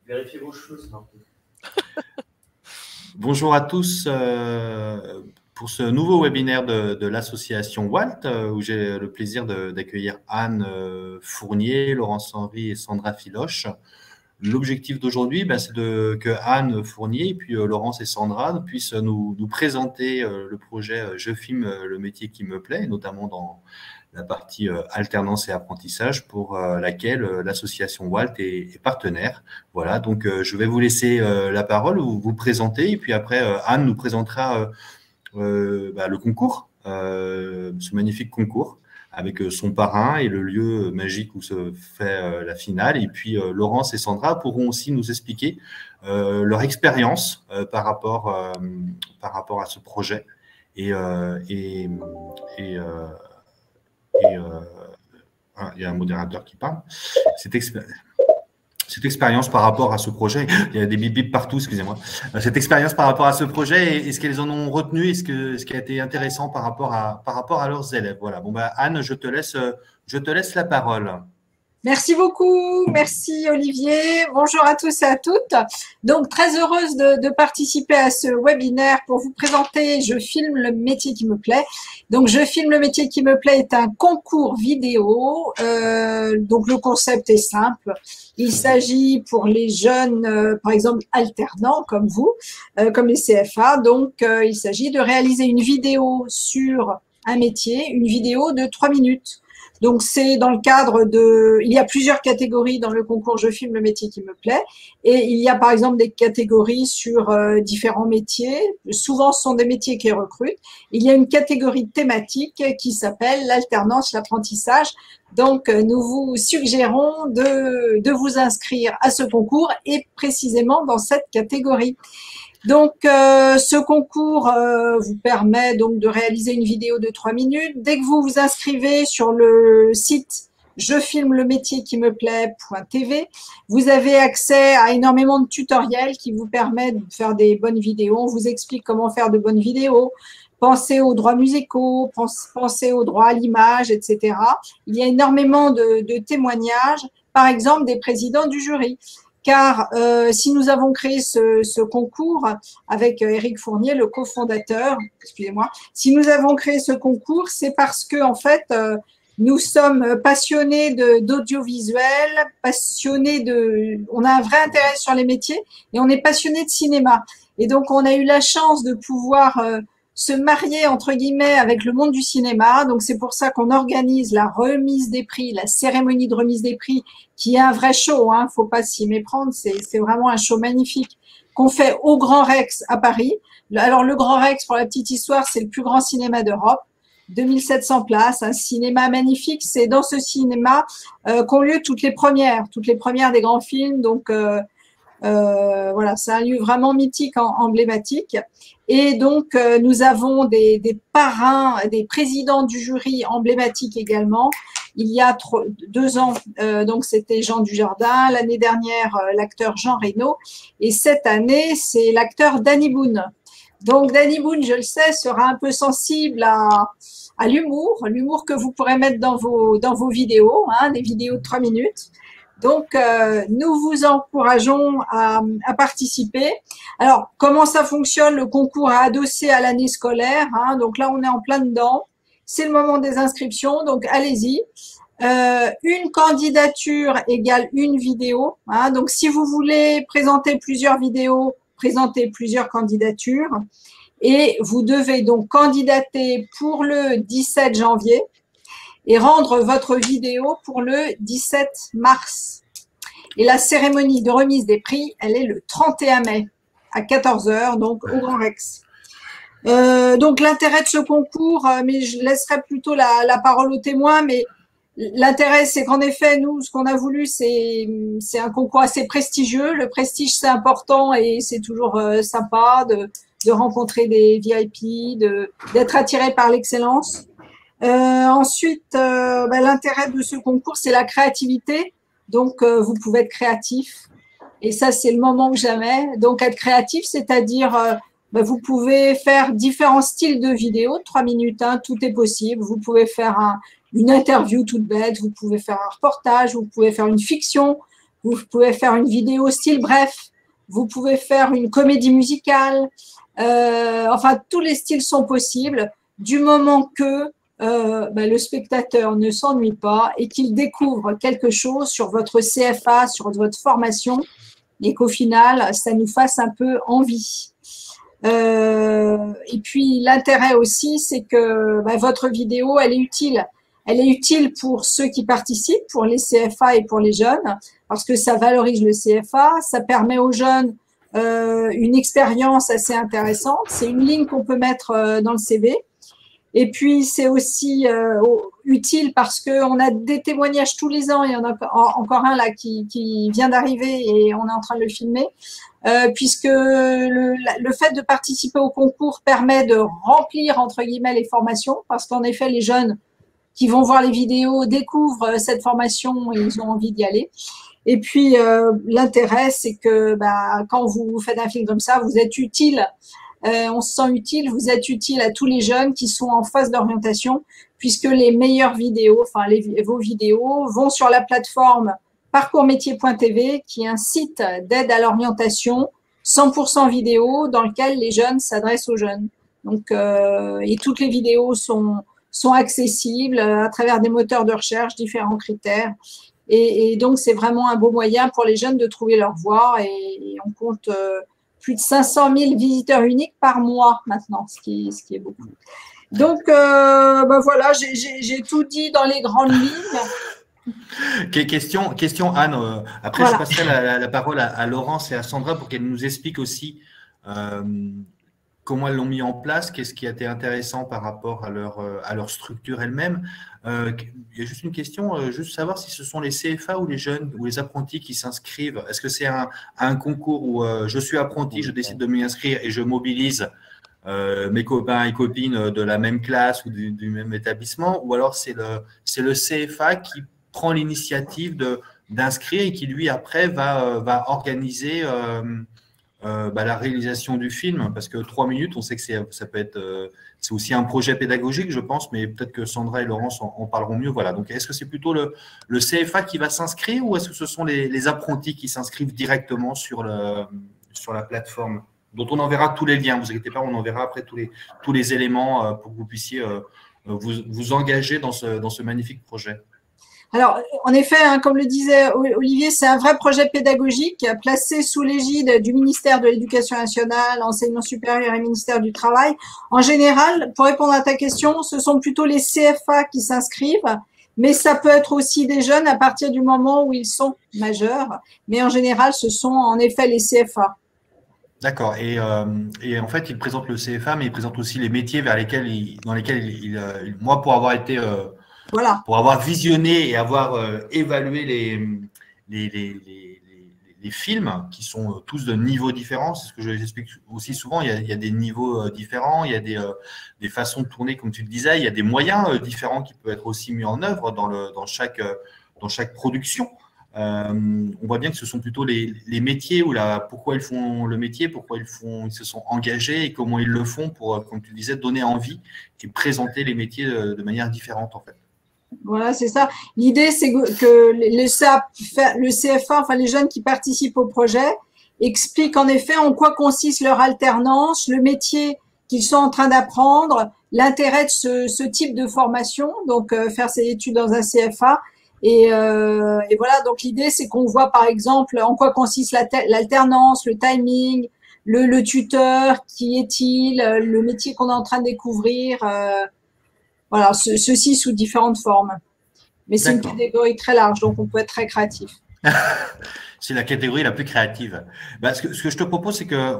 Vérifiez vos cheveux, c'est marqué. Bonjour à tous pour ce nouveau webinaire de l'association WALT, où j'ai le plaisir d'accueillir Anne Fournier, Laurence Henry et Sandra Filoche. L'objectif d'aujourd'hui, c'est que Anne Fournier et puis Laurence et Sandra puissent nous présenter le projet Je filme le métier qui me plaît, notamment dans la partie alternance et apprentissage pour laquelle l'association WALT est partenaire. Voilà, donc je vais vous laisser la parole, vous présenter, et puis après Anne nous présentera le concours, ce magnifique concours, avec son parrain et le lieu magique où se fait la finale. Et puis Laurence et Sandra pourront aussi nous expliquer leur expérience par rapport à ce projet. Il y a un modérateur qui parle. Cette expérience par rapport à ce projet, il y a des bip bip partout, excusez-moi. Cette expérience par rapport à ce projet, et ce qu'elles en ont retenu, et ce qui a été intéressant par rapport à leurs élèves. Voilà. Bon, Anne, je te laisse la parole. Merci beaucoup, merci Olivier. Bonjour à tous et à toutes. Donc, très heureuse de participer à ce webinaire pour vous présenter Je filme le métier qui me plaît. Donc, Je filme le métier qui me plaît est un concours vidéo. Donc, le concept est simple. Il s'agit pour les jeunes, par exemple, alternants comme vous, comme les CFA. Donc, il s'agit de réaliser une vidéo sur un métier, une vidéo de 3 minutes. Donc, c'est dans le cadre il y a plusieurs catégories dans le concours Je filme le métier qui me plaît. Et il y a par exemple des catégories sur différents métiers. Souvent, ce sont des métiers qui recrutent. Il y a une catégorie thématique qui s'appelle l'alternance, l'apprentissage. Donc, nous vous suggérons de vous inscrire à ce concours et précisément dans cette catégorie. Donc, ce concours vous permet donc de réaliser une vidéo de 3 minutes. Dès que vous vous inscrivez sur le site je filme le métier qui me plaît.tv, vous avez accès à énormément de tutoriels qui vous permettent de faire des bonnes vidéos. On vous explique comment faire de bonnes vidéos. Pensez aux droits musicaux, pensez aux droits à l'image, etc. Il y a énormément de témoignages, par exemple des présidents du jury. Car si nous avons créé ce concours avec Éric Fournier, le cofondateur, excusez-moi, si nous avons créé ce concours, c'est parce que en fait, nous sommes passionnés d'audiovisuel, on a un vrai intérêt sur les métiers et on est passionnés de cinéma. Et donc, on a eu la chance de pouvoir se marier, entre guillemets, avec le monde du cinéma. Donc, c'est pour ça qu'on organise la remise des prix, la cérémonie de remise des prix, qui est un vrai show, hein, faut pas s'y méprendre, c'est vraiment un show magnifique qu'on fait au Grand Rex à Paris. Alors, le Grand Rex, pour la petite histoire, c'est le plus grand cinéma d'Europe. 2700 places, un cinéma magnifique. C'est dans ce cinéma qu'ont lieu toutes les premières des grands films. Donc, voilà, c'est un lieu vraiment mythique, emblématique. Et donc, nous avons des parrains, des présidents du jury emblématiques également. Il y a 2 ans, donc c'était Jean Dujardin. L'année dernière, l'acteur Jean Reno. Et cette année, c'est l'acteur Danny Boone. Donc, Danny Boone, je le sais, sera un peu sensible à l'humour que vous pourrez mettre dans vos vidéos, hein, des vidéos de 3 minutes. Donc, nous vous encourageons à participer. Alors, comment ça fonctionne? Le concours est adossé à l'année scolaire, hein, donc là, on est en plein dedans. C'est le moment des inscriptions, donc allez-y. Une candidature égale une vidéo, hein, donc si vous voulez présenter plusieurs vidéos, présentez plusieurs candidatures. Et vous devez donc candidater pour le 17 janvier et rendre votre vidéo pour le 17 mars. Et la cérémonie de remise des prix, elle est le 31 mai à 14 h, donc au Grand Rex. Donc l'intérêt de ce concours, mais je laisserai plutôt la parole aux témoins, mais l'intérêt, c'est qu'en effet, nous, ce qu'on a voulu, c'est un concours assez prestigieux. Le prestige, c'est important et c'est toujours sympa de rencontrer des VIP, d'être attiré par l'excellence. Ensuite, l'intérêt de ce concours, c'est la créativité. Donc, vous pouvez être créatif. Et ça, c'est le moment ou jamais. Donc, être créatif, c'est-à-dire, vous pouvez faire différents styles de vidéos, 3 minutes, hein, tout est possible. Vous pouvez faire une interview toute bête, vous pouvez faire un reportage, vous pouvez faire une fiction, vous pouvez faire une vidéo style bref, vous pouvez faire une comédie musicale, enfin tous les styles sont possibles du moment que le spectateur ne s'ennuie pas et qu'il découvre quelque chose sur votre CFA, sur votre formation et qu'au final, ça nous fasse un peu envie. Et puis l'intérêt aussi, c'est que votre vidéo, elle est utile. Elle est utile pour ceux qui participent, pour les CFA et pour les jeunes, parce que ça valorise le CFA, ça permet aux jeunes une expérience assez intéressante. C'est une ligne qu'on peut mettre dans le CV. Et puis, c'est aussi utile parce qu'on a des témoignages tous les ans. Il y en a encore un là qui vient d'arriver et on est en train de le filmer. Puisque le fait de participer au concours permet de remplir, entre guillemets, les formations. Parce qu'en effet, les jeunes qui vont voir les vidéos découvrent cette formation et ils ont envie d'y aller. Et puis, l'intérêt, c'est que quand vous faites un film comme ça, vous êtes utile. On se sent utile, vous êtes utile à tous les jeunes qui sont en phase d'orientation, puisque les meilleures vidéos, enfin vos vidéos, vont sur la plateforme parcoursmétier.tv, qui est un site d'aide à l'orientation 100% vidéo dans lequel les jeunes s'adressent aux jeunes. Donc, et toutes les vidéos sont accessibles à travers des moteurs de recherche, différents critères. Et donc, c'est vraiment un beau moyen pour les jeunes de trouver leur voie. Et on compte plus de 500 000 visiteurs uniques par mois maintenant, ce qui est beaucoup. Donc, voilà, j'ai tout dit dans les grandes lignes. Question Anne. Après, voilà. Je passerai la parole à Laurence et à Sandra pour qu'elles nous expliquent aussi comment elles l'ont mis en place, qu'est-ce qui a été intéressant par rapport à leur structure elle-même. Il y a juste une question, juste savoir si ce sont les CFA ou les jeunes ou les apprentis qui s'inscrivent. Est-ce que c'est un concours où je suis apprenti, je décide de m'y inscrire et je mobilise mes copains et copines de la même classe ou du même établissement, ou alors c'est le CFA qui prend l'initiative d'inscrire et qui, lui, après, va organiser la réalisation du film, parce que 3 minutes, on sait que ça peut être, c'est aussi un projet pédagogique, je pense, mais peut-être que Sandra et Laurence en parleront mieux. Voilà. Donc, est-ce que c'est plutôt le CFA qui va s'inscrire ou est-ce que ce sont les apprentis qui s'inscrivent directement sur la plateforme, dont on enverra tous les liens, ne vous inquiétez pas, on enverra après tous les éléments pour que vous puissiez vous engager dans ce magnifique projet. Alors, en effet, comme le disait Olivier, c'est un vrai projet pédagogique placé sous l'égide du ministère de l'Éducation nationale, Enseignement supérieur et ministère du Travail. En général, pour répondre à ta question, ce sont plutôt les CFA qui s'inscrivent, mais ça peut être aussi des jeunes à partir du moment où ils sont majeurs. Mais en général, ce sont en effet les CFA. D'accord. Et en fait, il présente le CFA, mais il présente aussi les métiers dans lesquels moi, pour avoir été… Voilà. Pour avoir visionné et avoir évalué les films qui sont tous de niveaux différents, c'est ce que j'explique aussi souvent, il y a des niveaux différents, il y a des façons de tourner, comme tu le disais, il y a des moyens différents qui peuvent être aussi mis en œuvre dans chaque production. On voit bien que ce sont plutôt les métiers ou pourquoi ils font le métier, pourquoi ils se sont engagés et comment ils le font pour, comme tu disais, donner envie et présenter les métiers de manière différente en fait. Voilà, c'est ça. L'idée, c'est que le CFA, enfin les jeunes qui participent au projet, expliquent en effet en quoi consiste leur alternance, le métier qu'ils sont en train d'apprendre, l'intérêt de ce type de formation, donc faire ses études dans un CFA. Et voilà, donc l'idée, c'est qu'on voit par exemple en quoi consiste l'alternance, le timing, le tuteur, qui est-il, le métier qu'on est en train de découvrir. Voilà, ceci sous différentes formes. Mais c'est une catégorie très large, donc on peut être très créatif. C'est la catégorie la plus créative. Ce que je te propose, c'est que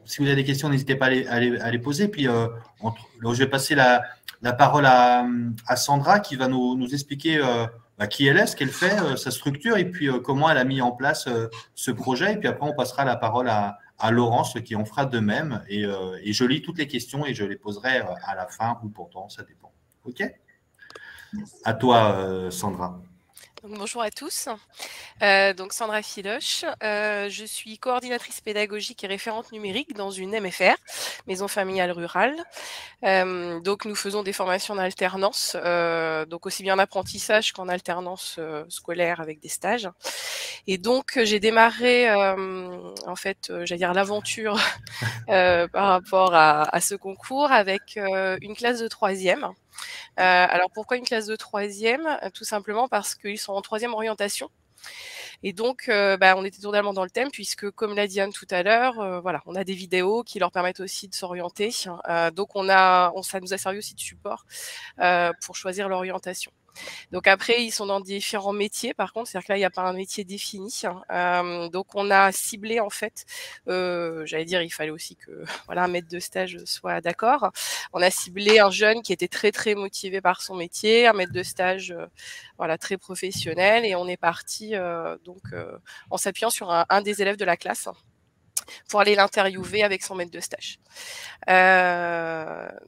si vous avez des questions, n'hésitez pas à les poser. Puis, je vais passer la parole à Sandra qui va nous expliquer qui elle est, ce qu'elle fait, sa structure et puis comment elle a mis en place ce projet. Et puis après, on passera la parole à Laurence qui en fera de même. Et je lis toutes les questions et je les poserai à la fin ou pourtant, ça dépend. OK ? À toi, Sandra. Donc, bonjour à tous. Donc Sandra Filoche, je suis coordinatrice pédagogique et référente numérique dans une MFR, Maison familiale rurale. Donc nous faisons des formations en alternance, donc aussi bien en apprentissage qu'en alternance scolaire avec des stages. Et donc j'ai démarré en fait, j'allais dire l'aventure par rapport à ce concours avec une classe de 3e. Alors pourquoi une classe de 3e? Tout simplement parce qu'ils sont en 3e orientation. Et donc, on était totalement dans le thème puisque, comme l'a dit Anne tout à l'heure, voilà, on a des vidéos qui leur permettent aussi de s'orienter. Donc, ça nous a servi aussi de support pour choisir l'orientation. Donc après, ils sont dans différents métiers. Par contre, c'est-à-dire que là, il n'y a pas un métier défini. Donc on a ciblé en fait. J'allais dire, il fallait aussi que voilà un maître de stage soit d'accord. On a ciblé un jeune qui était très très motivé par son métier, un maître de stage voilà très professionnel, et on est parti en s'appuyant sur un des élèves de la classe pour aller l'interviewer avec son maître de stage.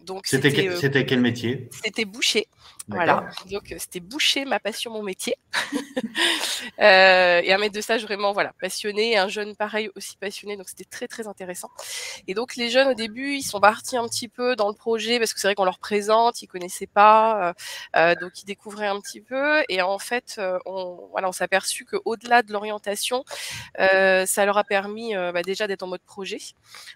Donc c'était quel métier? C'était boucher. Voilà, donc c'était boucher, ma passion, mon métier. Et un maître de stage vraiment voilà passionné, et un jeune pareil aussi passionné, donc c'était très très intéressant. Et donc les jeunes au début ils sont partis un petit peu dans le projet parce que c'est vrai qu'on leur présente, ils connaissaient pas, donc ils découvraient un petit peu, et en fait on s'est aperçu que au-delà de l'orientation, ça leur a permis déjà d'être en mode projet,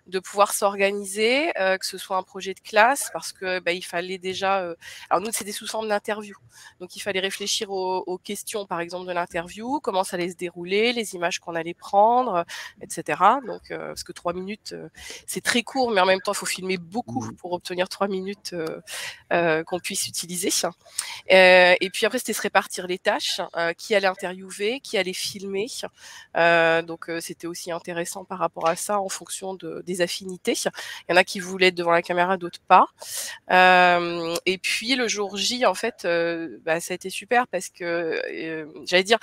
de pouvoir s'organiser, que ce soit un projet de classe, parce que il fallait déjà alors nous c'était sous forme d'interview, donc il fallait réfléchir aux questions par exemple de l'interview, comment ça allait se dérouler, les images qu'on allait prendre, etc. Donc parce que 3 minutes c'est très court, mais en même temps il faut filmer beaucoup pour obtenir 3 minutes qu'on puisse utiliser. Et puis après c'était se répartir les tâches, qui allait interviewer, qui allait filmer. Donc c'était aussi intéressant par rapport à ça en fonction des affinités. Il y en a qui voulaient être devant la caméra, d'autres pas. Et puis le jour J, en fait, ça a été super parce que j'allais dire,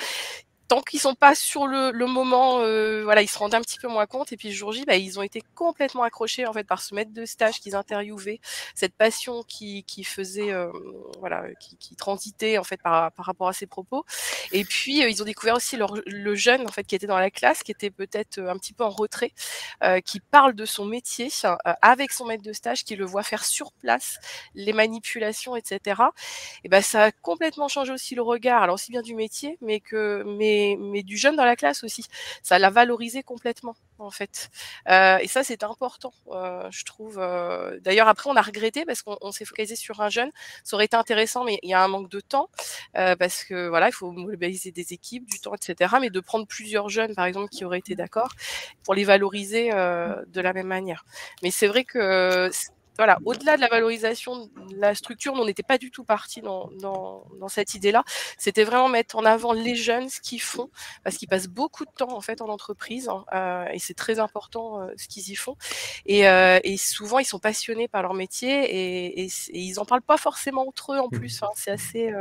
tant qu'ils sont pas sur le moment, voilà, ils se rendaient un petit peu moins compte. Et puis le jour J, ils ont été complètement accrochés en fait par ce maître de stage qu'ils interviewaient, cette passion qui faisait, voilà, qui transitait en fait par rapport à ses propos. Et puis ils ont découvert aussi le jeune en fait qui était dans la classe, qui était peut-être un petit peu en retrait, qui parle de son métier avec son maître de stage, qui le voit faire sur place les manipulations, etc. Et ça a complètement changé aussi le regard, alors aussi bien du métier, mais du jeune dans la classe aussi. Ça l'a valorisé complètement, en fait. Et ça, c'est important, je trouve. D'ailleurs, après, on a regretté parce qu'on s'est focalisé sur un jeune. Ça aurait été intéressant, mais il y a un manque de temps parce que voilà, il faut mobiliser des équipes, du temps, etc. Mais de prendre plusieurs jeunes, par exemple, qui auraient été d'accord pour les valoriser de la même manière. Mais c'est vrai que voilà, au-delà de la valorisation de la structure, on n'était pas du tout parti dans cette idée-là. C'était vraiment mettre en avant les jeunes, ce qu'ils font, parce qu'ils passent beaucoup de temps en fait en entreprise, et c'est très important ce qu'ils y font. Et souvent, ils sont passionnés par leur métier, et ils en parlent pas forcément entre eux en plus. C'est assez.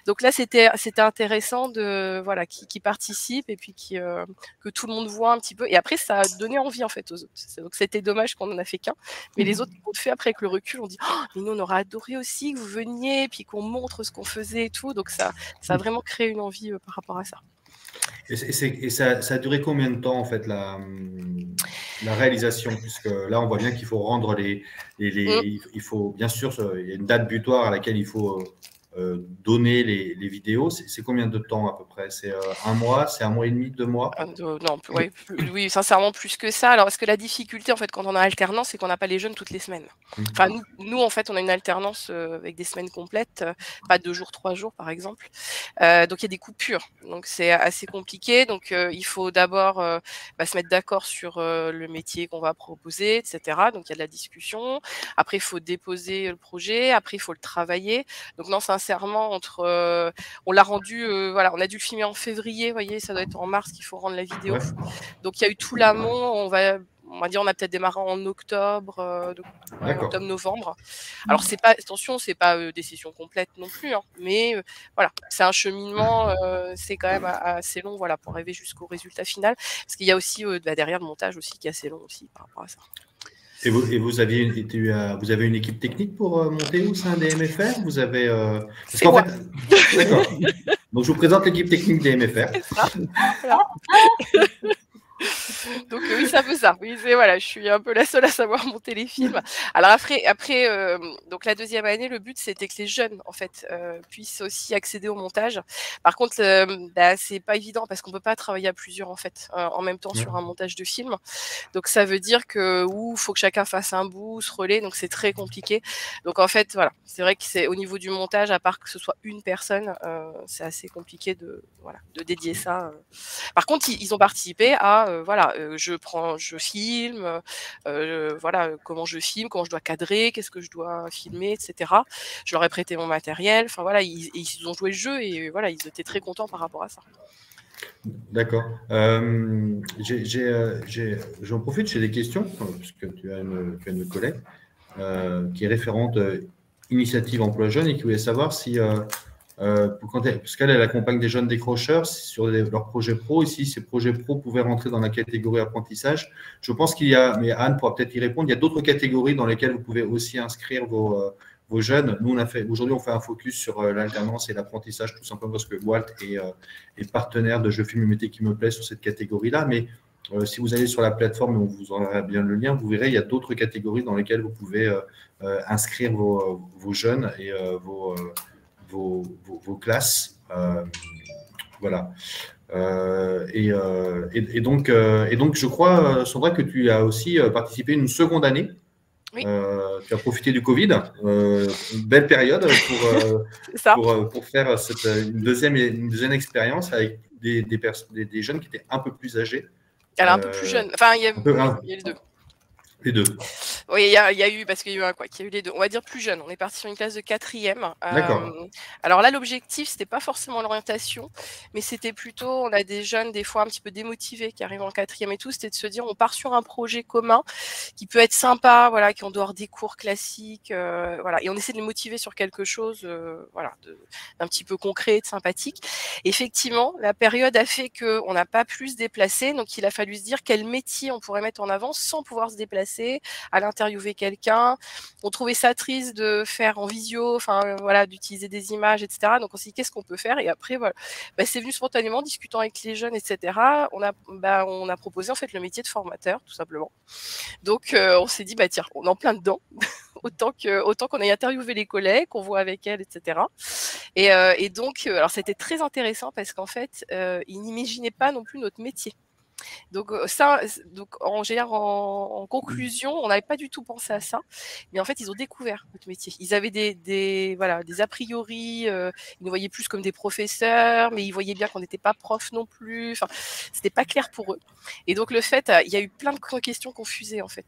Donc là, c'était intéressant de voilà qui participent, et puis que tout le monde voit un petit peu. Et après, ça a donné envie en fait aux autres. Donc c'était dommage qu'on en a fait qu'un, mais les autres fait après avec le recul, on dit mais nous on aurait adoré aussi que vous veniez, puis qu'on montre ce qu'on faisait et tout. Donc ça a vraiment créé une envie par rapport à ça. Et ça a duré combien de temps en fait la réalisation, puisque là on voit bien qu'il faut rendre il faut bien sûr, il y a une date butoir à laquelle il faut donner les vidéos. C'est combien de temps à peu près? C'est 1 mois, c'est 1 mois et demi, 2 mois? Non, oui, sincèrement plus que ça. Alors parce que la difficulté en fait quand on a alternance, c'est qu'on n'a pas les jeunes toutes les semaines. Enfin nous en fait on a une alternance avec des semaines complètes, pas 2 jours, 3 jours par exemple. Donc il y a des coupures, donc c'est assez compliqué. Donc il faut d'abord se mettre d'accord sur le métier qu'on va proposer, etc. Donc il y a de la discussion. Après il faut déposer le projet. Après il faut le travailler. Donc non, sincèrement, on l'a rendu, voilà, on a dû le filmer en février, vous voyez, ça doit être en mars qu'il faut rendre la vidéo. Ouais. Donc il y a eu tout l'amont, on va dire, on a peut-être démarré en octobre, octobre-novembre. Alors attention, c'est pas des sessions complètes non plus, mais voilà, c'est un cheminement, c'est quand même assez long, voilà, pour arriver jusqu'au résultat final, parce qu'il y a aussi derrière le montage aussi qui est assez long aussi par rapport à ça. Et vous avez une équipe technique pour monter au sein des MFR? Vous avez parce qu'en fait, d'accord. Donc, je vous présente l'équipe technique des MFR. C'est ça. Voilà. Donc oui, c'est un peu ça. Oui, voilà, je suis un peu la seule à savoir monter les films. Alors après, donc la deuxième année, le but c'était que les jeunes en fait puissent aussi accéder au montage. Par contre, c'est pas évident parce qu'on peut pas travailler à plusieurs en fait en même temps sur un montage de film. Donc ça veut dire que faut que chacun fasse un bout, se relaie. Donc c'est très compliqué. Donc en fait, voilà, c'est vrai que c'est au niveau du montage, à part que ce soit une personne, c'est assez compliqué de dédier ça. Par contre, ils ont participé à je filme, voilà, comment je filme, comment je dois cadrer, qu'est-ce que je dois filmer, etc. Je leur ai prêté mon matériel. Enfin voilà, ils ont joué le jeu et voilà, ils étaient très contents par rapport à ça. D'accord. J'en profite, j'ai des questions, puisque tu as une collègue qui est référente initiative emploi jeune et qui voulait savoir si parce qu'elle accompagne des jeunes décrocheurs sur leurs projets pro. Ici, ces projets pro pouvaient rentrer dans la catégorie apprentissage. Je pense qu'il y a, mais Anne pourra peut-être y répondre, il y a d'autres catégories dans lesquelles vous pouvez aussi inscrire vos jeunes. Nous, aujourd'hui, on fait un focus sur l'alternance et l'apprentissage, tout simplement parce que Walt est partenaire de Je filme le métier qui me plaît sur cette catégorie-là. Mais si vous allez sur la plateforme, on vous enverra bien le lien, vous verrez, il y a d'autres catégories dans lesquelles vous pouvez inscrire vos jeunes et vos classes. Voilà. Et donc, je crois, Sandra, que tu as aussi participé une seconde année. Oui. Tu as profité du Covid, une belle période pour faire une deuxième expérience avec des jeunes qui étaient un peu plus âgés. Alors un peu plus jeunes. Enfin, il y a les deux. Les deux. Oui, il y a eu, parce qu'il y a eu il y a eu les deux. On va dire plus jeunes. On est parti sur une classe de 4e. D'accord. Alors là, l'objectif, c'était pas forcément l'orientation, mais c'était plutôt, on a des jeunes, des fois un petit peu démotivés, qui arrivent en 4e et tout. C'était de se dire, on part sur un projet commun qui peut être sympa, voilà, qui en dehors des cours classiques, voilà. Et on essaie de les motiver sur quelque chose, voilà, d'un petit peu concret, de sympathique. Effectivement, la période a fait qu'on n'a pas pu se déplacer, donc il a fallu se dire quel métier on pourrait mettre en avant sans pouvoir se déplacer, à interviewer quelqu'un. On trouvait ça triste de faire en visio, enfin voilà, d'utiliser des images, etc. Donc on s'est dit qu'est-ce qu'on peut faire, et après voilà, c'est venu spontanément, discutant avec les jeunes, etc. On a proposé en fait le métier de formateur, tout simplement. Donc on s'est dit tiens, on est en plein dedans. autant qu'on aille interviewer les collègues, qu'on voit avec elles, etc. Et donc alors c'était très intéressant parce qu'en fait ils n'imaginaient pas non plus notre métier. Donc en conclusion, on n'avait pas du tout pensé à ça, mais en fait ils ont découvert notre métier. Ils avaient des a priori, ils nous voyaient plus comme des professeurs, mais ils voyaient bien qu'on n'était pas prof non plus. Enfin, c'était pas clair pour eux. Et donc le fait, il y a eu plein de questions confusées en fait.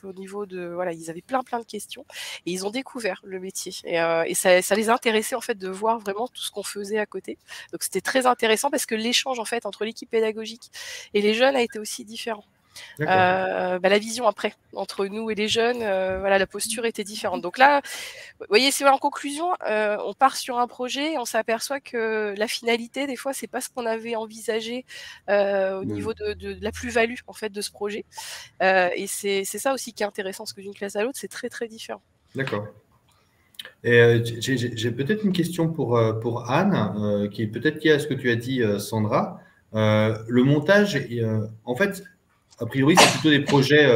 Au niveau de ils avaient plein de questions et ils ont découvert le métier. Et ça les intéressait en fait de voir vraiment tout ce qu'on faisait à côté. Donc c'était très intéressant parce que l'échange en fait entre l'équipe pédagogique et les jeunes a été aussi différent. La vision après entre nous et les jeunes, la posture était différente. Donc là, vous voyez, c'est en conclusion, on part sur un projet et on s'aperçoit que la finalité, des fois, c'est pas ce qu'on avait envisagé au niveau de la plus-value en fait de ce projet. Et c'est ça aussi qui est intéressant, parce que d'une classe à l'autre, c'est très très différent. D'accord. Et j'ai peut-être une question pour Anne, qui est peut-être liée à ce que tu as dit, Sandra. Le montage, en fait, a priori, c'est plutôt des projets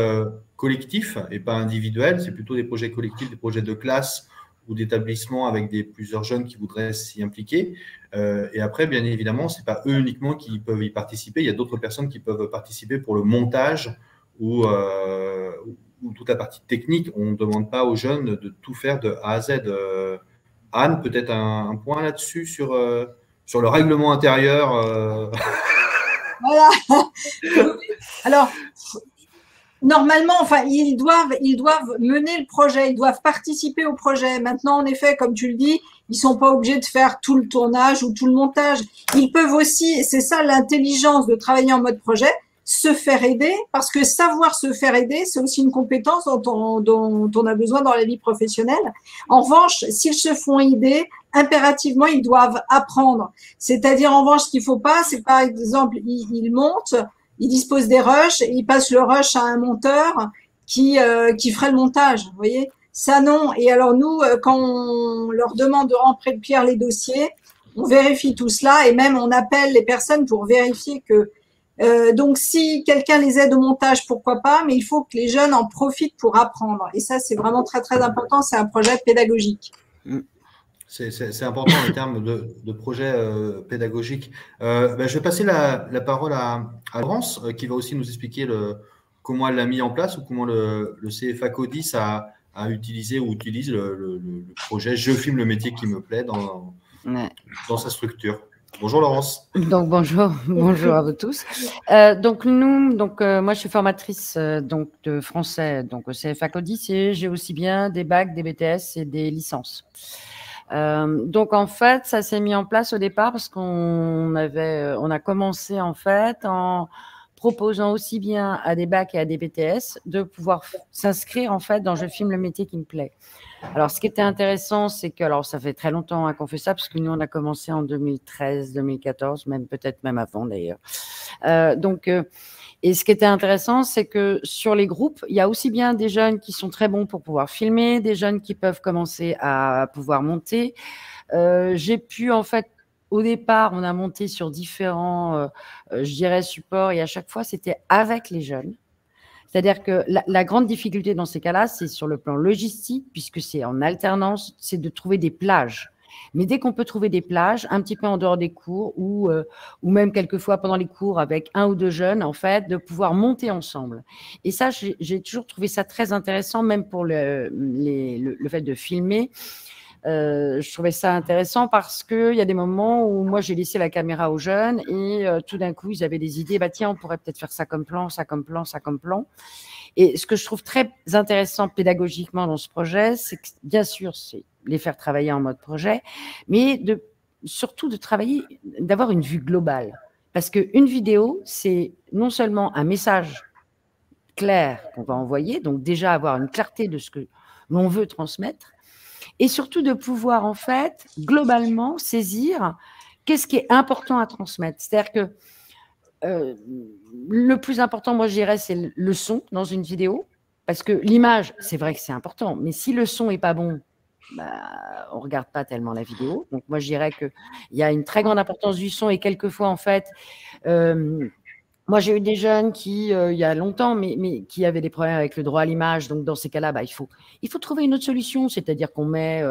collectifs et pas individuels. C'est plutôt des projets collectifs, des projets de classe ou d'établissement avec plusieurs jeunes qui voudraient s'y impliquer. Et après, bien évidemment, ce n'est pas eux uniquement qui peuvent y participer. Il y a d'autres personnes qui peuvent participer pour le montage ou toute la partie technique. On ne demande pas aux jeunes de tout faire de A à Z. Anne, peut-être un point là-dessus sur le règlement intérieur. Voilà. Alors, normalement, ils doivent mener le projet, ils doivent participer au projet. Maintenant, en effet, comme tu le dis, ils sont pas obligés de faire tout le tournage ou tout le montage. Ils peuvent aussi, c'est ça l'intelligence de travailler en mode projet, se faire aider, parce que savoir se faire aider, c'est aussi une compétence dont on a besoin dans la vie professionnelle. En revanche, s'ils se font aider, impérativement, ils doivent apprendre. C'est-à-dire, en revanche, ce qu'il faut pas, c'est par exemple, ils montent, ils disposent des rushs, ils passent le rush à un monteur qui ferait le montage, vous voyez. Ça, non. Et alors, nous, quand on leur demande de remplir les dossiers, on vérifie tout cela et même on appelle les personnes pour vérifier que donc, si quelqu'un les aide au montage, pourquoi pas, mais il faut que les jeunes en profitent pour apprendre. Et ça, c'est vraiment très, très important. C'est un projet pédagogique. C'est important en termes de projet pédagogique. Je vais passer la parole à Laurence, qui va aussi nous expliquer comment elle l'a mis en place ou comment le CFA Codis a utilisé ou utilise le projet « Je filme le métier qui me plaît » dans sa structure. Bonjour Laurence. Donc bonjour à vous tous. Moi je suis formatrice de français au CFA Codis et j'ai aussi bien des bacs, des BTS et des licences. Donc en fait ça s'est mis en place au départ parce on a commencé en fait en proposant aussi bien à des bacs et à des BTS de pouvoir s'inscrire en fait dans Je filme le métier qui me plaît. Alors, ce qui était intéressant, c'est que, alors, ça fait très longtemps qu'on fait ça, parce que nous, on a commencé en 2013, 2014, peut-être même avant d'ailleurs. Et ce qui était intéressant, c'est que sur les groupes, il y a aussi bien des jeunes qui sont très bons pour pouvoir filmer, des jeunes qui peuvent commencer à pouvoir monter. J'ai pu, en fait, au départ, on a monté sur différents, je dirais, supports, et à chaque fois, c'était avec les jeunes. C'est-à-dire que la grande difficulté dans ces cas-là, c'est sur le plan logistique, puisque c'est en alternance, c'est de trouver des plages. Mais dès qu'on peut trouver des plages, un petit peu en dehors des cours, ou même quelquefois pendant les cours avec un ou deux jeunes, en fait, de pouvoir monter ensemble. Et ça, j'ai toujours trouvé ça très intéressant, même pour le fait de filmer. Je trouvais ça intéressant parce qu'il y a des moments où moi j'ai laissé la caméra aux jeunes et tout d'un coup ils avaient des idées, tiens on pourrait peut-être faire ça comme plan, ça comme plan, ça comme plan. Et ce que je trouve très intéressant pédagogiquement dans ce projet, c'est que bien sûr c'est les faire travailler en mode projet, mais surtout de travailler, d'avoir une vue globale. Parce qu'une vidéo, c'est non seulement un message clair qu'on va envoyer, donc déjà avoir une clarté de ce que l'on veut transmettre, et surtout de pouvoir, en fait, globalement, saisir qu'est-ce qui est important à transmettre. C'est-à-dire que le plus important, moi, je dirais, c'est le son dans une vidéo, parce que l'image, c'est vrai que c'est important, mais si le son n'est pas bon, on ne regarde pas tellement la vidéo. Donc, moi, je dirais qu'il y a une très grande importance du son, et quelquefois, en fait, moi, j'ai eu des jeunes qui, il y a longtemps, mais qui avaient des problèmes avec le droit à l'image. Donc, dans ces cas-là, il faut trouver une autre solution. C'est-à-dire qu'on met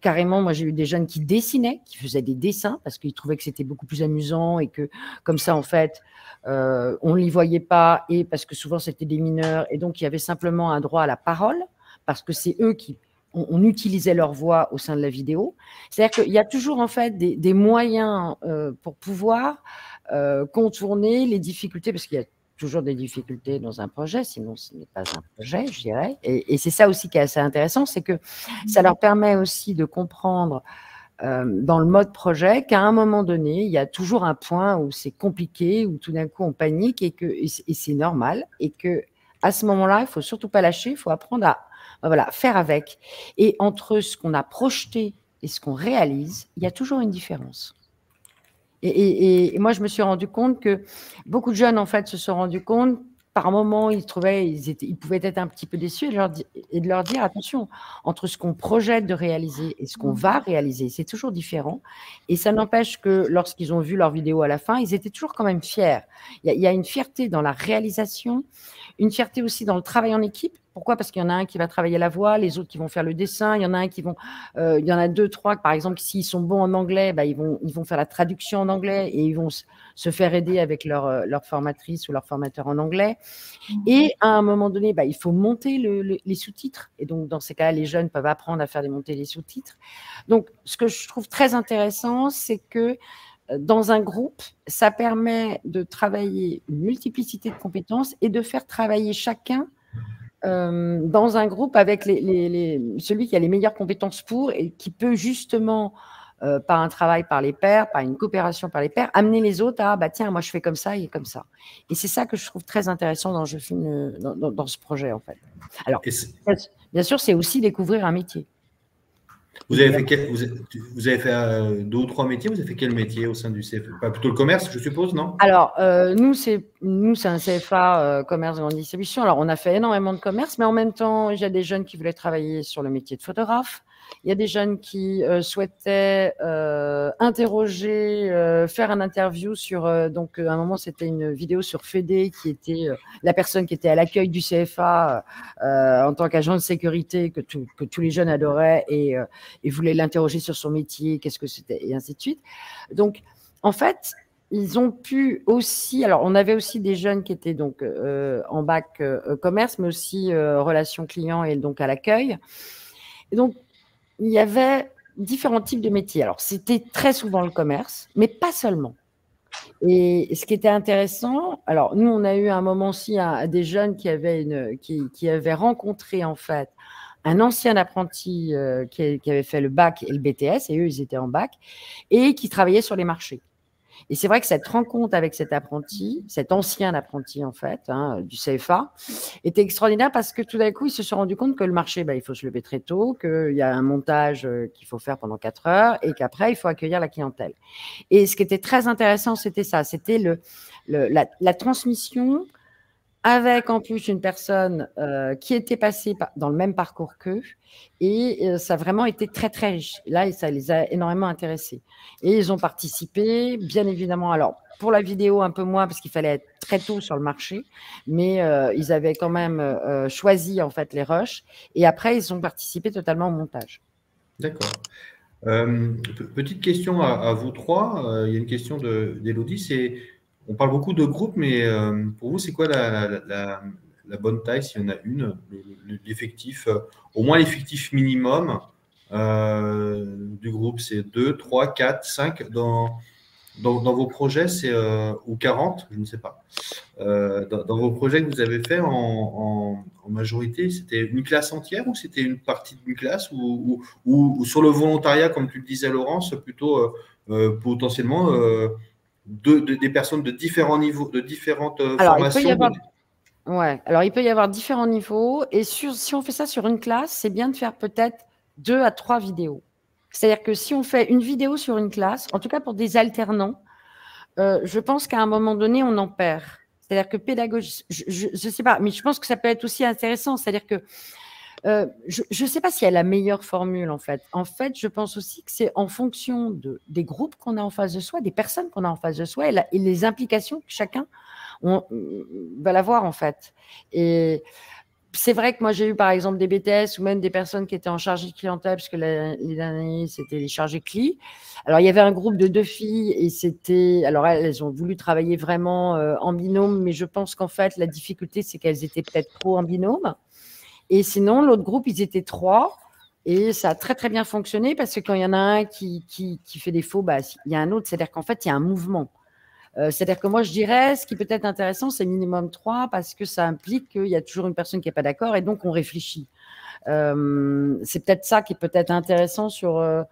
carrément, moi, j'ai eu des jeunes qui dessinaient, qui faisaient des dessins parce qu'ils trouvaient que c'était beaucoup plus amusant et que, comme ça, en fait, on ne les voyait pas et parce que souvent, c'était des mineurs. Et donc, il y avait simplement un droit à la parole parce que c'est eux qui on utilisait leur voix au sein de la vidéo. C'est-à-dire qu'il y a toujours, en fait, des moyens pour pouvoir contourner les difficultés, parce qu'il y a toujours des difficultés dans un projet, sinon ce n'est pas un projet, je dirais. Et c'est ça aussi qui est assez intéressant, c'est que ça leur permet aussi de comprendre dans le mode projet qu'à un moment donné, il y a toujours un point où c'est compliqué, où tout d'un coup on panique et c'est normal, et que à ce moment-là, il ne faut surtout pas lâcher, il faut apprendre à faire avec. Et entre ce qu'on a projeté et ce qu'on réalise, il y a toujours une différence. Et moi, je me suis rendu compte que beaucoup de jeunes, en fait, se sont rendus compte, par moments, ils pouvaient être un petit peu déçus et de leur dire, attention, entre ce qu'on projette de réaliser et ce qu'on va réaliser, c'est toujours différent. Et ça n'empêche que lorsqu'ils ont vu leur vidéo à la fin, ils étaient toujours quand même fiers. Il y a une fierté dans la réalisation, une fierté aussi dans le travail en équipe. Pourquoi? Parce qu'il y en a un qui va travailler la voix, les autres qui vont faire le dessin, il y en a un il y en a 2, 3, par exemple, s'ils sont bons en anglais, ils vont faire la traduction en anglais et ils vont se faire aider avec leur formatrice ou leur formateur en anglais. Et à un moment donné, il faut monter les sous-titres. Et donc, dans ces cas-là, les jeunes peuvent apprendre à faire monter les sous-titres. Donc, ce que je trouve très intéressant, c'est que dans un groupe, ça permet de travailler une multiplicité de compétences et de faire travailler chacun dans un groupe avec celui qui a les meilleures compétences et qui peut justement, par un travail par les pairs, par une coopération par les pairs, amener les autres à tiens, moi je fais comme ça et comme ça. Et c'est ça que je trouve très intéressant dans ce projet, en fait. Alors, bien sûr, c'est aussi découvrir un métier. Vous avez fait 2 ou 3 métiers. Vous avez fait quel métier au sein du CFA? Plutôt le commerce, je suppose, non? Alors, nous, c'est un CFA commerce grande distribution. Alors, on a fait énormément de commerce, mais en même temps, il y a des jeunes qui voulaient travailler sur le métier de photographe. Il y a des jeunes qui souhaitaient interroger, faire un interview sur, donc à un moment c'était une vidéo sur Fédé qui était la personne qui était à l'accueil du CFA en tant qu'agent de sécurité que tous les jeunes adoraient et voulaient l'interroger sur son métier, qu'est-ce que c'était et ainsi de suite. Donc en fait, ils ont pu aussi, alors on avait aussi des jeunes qui étaient donc en bac commerce, mais aussi relations clients et donc à l'accueil. Et donc, il y avait différents types de métiers. Alors, c'était très souvent le commerce, mais pas seulement. Et ce qui était intéressant, alors nous, on a eu un moment aussi des jeunes qui avaient rencontré en fait un ancien apprenti qui avait fait le bac et le BTS, et eux, ils étaient en bac, et qui travaillaient sur les marchés. Et c'est vrai que cette rencontre avec cet apprenti, cet ancien apprenti en fait, du CFA, était extraordinaire parce que tout d'un coup, ils se sont rendus compte que le marché, il faut se lever très tôt, qu'il y a un montage qu'il faut faire pendant 4 heures et qu'après, il faut accueillir la clientèle. Et ce qui était très intéressant, c'était ça, c'était la transmission avec en plus une personne qui était passée dans le même parcours qu'eux. Et ça a vraiment été très, très riche. Là, ça les a énormément intéressés. Et ils ont participé, bien évidemment. Alors, pour la vidéo, un peu moins, parce qu'il fallait être très tôt sur le marché. Mais ils avaient quand même choisi, en fait, les rushs. Et après, ils ont participé totalement au montage. D'accord. Petite question à vous trois. Il y a une question d'Élodie. On parle beaucoup de groupes, mais pour vous, c'est quoi la bonne taille, s'il y en a une, l'effectif, au moins l'effectif minimum du groupe, c'est 2, 3, 4, 5 dans vos projets, c'est ou 40, je ne sais pas. Dans vos projets que vous avez fait en majorité, c'était une classe entière ou c'était une partie d'une classe ou sur le volontariat, comme tu le disais, Laurence, plutôt potentiellement des personnes de différents niveaux, de différentes formations. Alors, il peut y avoir différents niveaux. Et si on fait ça sur une classe, c'est bien de faire peut-être 2 à 3 vidéos. C'est-à-dire que si on fait une vidéo sur une classe, en tout cas pour des alternants, je pense qu'à un moment donné, on en perd. C'est-à-dire que pédagogie, je ne sais pas, mais je pense que ça peut être aussi intéressant. C'est-à-dire que je ne sais pas s'il y a la meilleure formule, en fait. En fait, je pense aussi que c'est en fonction des groupes qu'on a en face de soi, des personnes qu'on a en face de soi et les implications que chacun va l'avoir, en fait. Et c'est vrai que moi, j'ai eu, par exemple, des BTS ou même des personnes qui étaient en chargé de clientèle, parce que les derniers, c'était les chargés CLI. Alors, il y avait un groupe de 2 filles et alors, elles ont voulu travailler vraiment en binôme, mais je pense qu'en fait, la difficulté, c'est qu'elles étaient peut-être trop en binôme. Et sinon, l'autre groupe, ils étaient 3 et ça a très, très bien fonctionné parce que quand il y en a un qui fait défaut, il y a un autre. C'est-à-dire qu'en fait, il y a un mouvement. C'est-à-dire que moi, je dirais, ce qui peut être intéressant, c'est minimum 3 parce que ça implique qu'il y a toujours une personne qui n'est pas d'accord et donc on réfléchit. C'est peut-être ça qui est peut-être intéressant sur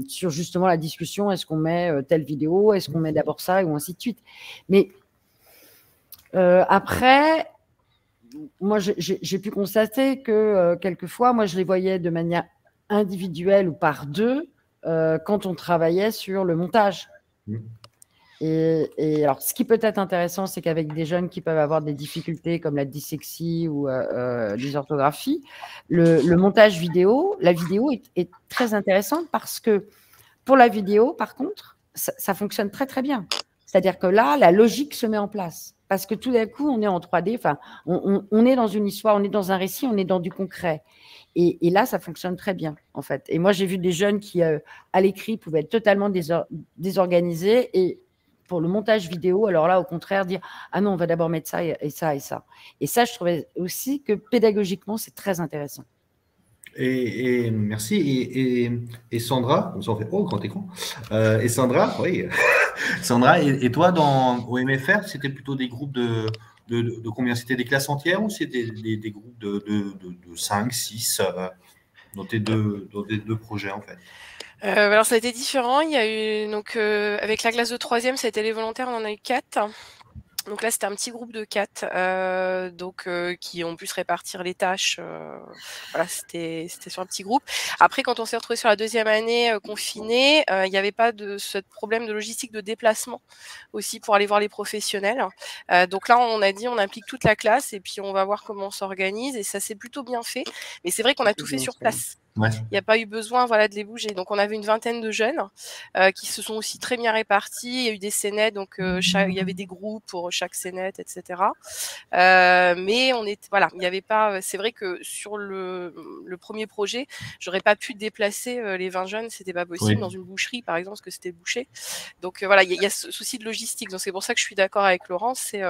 justement la discussion. Est-ce qu'on met telle vidéo? Est-ce qu'on met d'abord ça? Ou ainsi de suite. Mais après, moi, j'ai pu constater que quelquefois, moi, je les voyais de manière individuelle ou par 2 quand on travaillait sur le montage. Et alors, ce qui peut être intéressant, c'est qu'avec des jeunes qui peuvent avoir des difficultés comme la dyslexie ou dysorthographie, le montage vidéo, la vidéo est très intéressante parce que pour la vidéo, par contre, ça fonctionne très, très bien. C'est-à-dire que là, la logique se met en place. Parce que tout d'un coup, on est en 3D, enfin, on est dans une histoire, on est dans un récit, on est dans du concret. Et là, ça fonctionne très bien, en fait. Et moi, j'ai vu des jeunes qui, à l'écrit, pouvaient être totalement désorganisés. Et pour le montage vidéo, alors là, au contraire, dire « Ah non, on va d'abord mettre ça et ça et ça ». Et ça, je trouvais aussi que pédagogiquement, c'est très intéressant. Et merci. Et Sandra, on s'en fait grand écran. Et Sandra, oui. Sandra, et toi, au MFR, c'était plutôt des groupes de combien? C'était des classes entières ou c'était des groupes de 5, 6 dans tes deux projets, en fait? Alors, ça a été différent. Il y a eu, donc, avec la classe de 3e, ça a été les volontaires, on en a eu 4. Donc là, c'était un petit groupe de 4, qui ont pu se répartir les tâches. Voilà, c'était sur un petit groupe. Après, quand on s'est retrouvé sur la 2e année confinée, il n'y avait pas de ce problème de logistique de déplacement aussi pour aller voir les professionnels. Donc là, on a dit, on implique toute la classe et puis on va voir comment on s'organise. Et ça s'est plutôt bien fait. Mais c'est vrai qu'on a tout fait sur place. Ouais. Il n'y a pas eu besoin voilà, de les bouger. Donc, on avait une vingtaine de jeunes qui se sont aussi très bien répartis. Il y a eu des scénettes, donc il y avait des groupes pour chaque scénette, etc. Mais voilà, il n'y avait pas. C'est vrai que sur le premier projet, j'aurais pas pu déplacer les 20 jeunes, c'était pas possible dans une boucherie, par exemple, parce que c'était bouché. Donc voilà, il y a ce souci de logistique. Donc c'est pour ça que je suis d'accord avec Laurence. C'est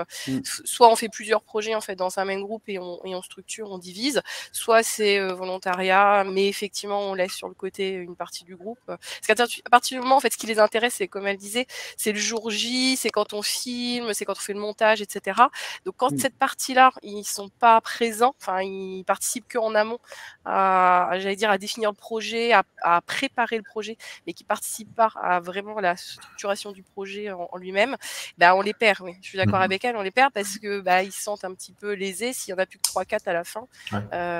soit on fait plusieurs projets en fait dans un même groupe et on structure, on divise, soit c'est volontariat, mais effectivement on laisse sur le côté une partie du groupe. Parce qu'à partir du moment en fait, ce qui les intéresse, c'est comme elle disait, c'est le jour J, c'est quand on filme, c'est quand on fait le montage, etc. Donc quand cette partie-là, ils sont pas présents, enfin ils participent que en amont, j'allais dire à définir le projet, à préparer le projet, mais qui participent pas à vraiment la structuration du projet en lui-même, on les perd. Oui. Je suis d'accord avec elle, on les perd parce que ils se sentent un petit peu lésés s'il y en a plus que 3-4 à la fin,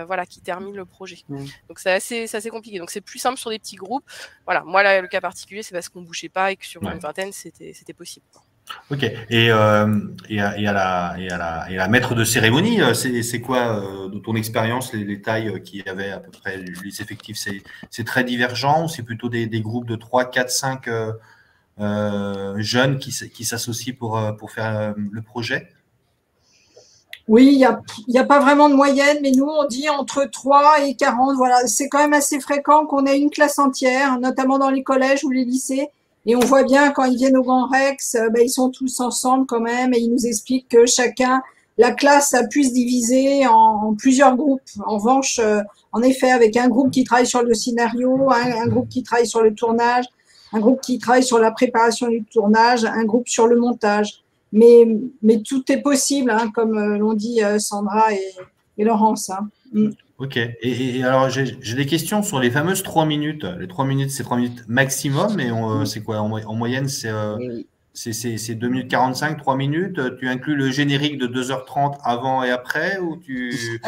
voilà, qui terminent le projet. Donc c'est assez compliqué. Donc c'est plus simple sur des petits groupes. Voilà, moi là, le cas particulier, c'est parce qu'on bougeait pas et que sur une vingtaine, c'était possible. Ok. Et à la maître de cérémonie, c'est quoi de ton expérience les tailles qu'il y avait à peu près les effectifs, c'est très divergent ou c'est plutôt des groupes de 3, 4, 5 jeunes qui s'associent pour faire le projet? Oui, il y a pas vraiment de moyenne, mais nous, on dit entre 3 et 40. Voilà, c'est quand même assez fréquent qu'on ait une classe entière, notamment dans les collèges ou les lycées. Et on voit bien quand ils viennent au Grand Rex, ils sont tous ensemble quand même et ils nous expliquent que chacun, la classe a pu se diviser en plusieurs groupes. En revanche, en effet, avec un groupe qui travaille sur le scénario, un groupe qui travaille sur le tournage, un groupe qui travaille sur la préparation du tournage, un groupe sur le montage. Mais tout est possible, hein, comme l'ont dit Sandra et Laurence. Hein. Ok. Et alors, j'ai des questions sur les fameuses 3 minutes. Les 3 minutes, c'est 3 minutes maximum. Et c'est quoi en moyenne, c'est 2 minutes 45, 3 minutes. Tu inclus le générique de 2h30 avant et après ou tu…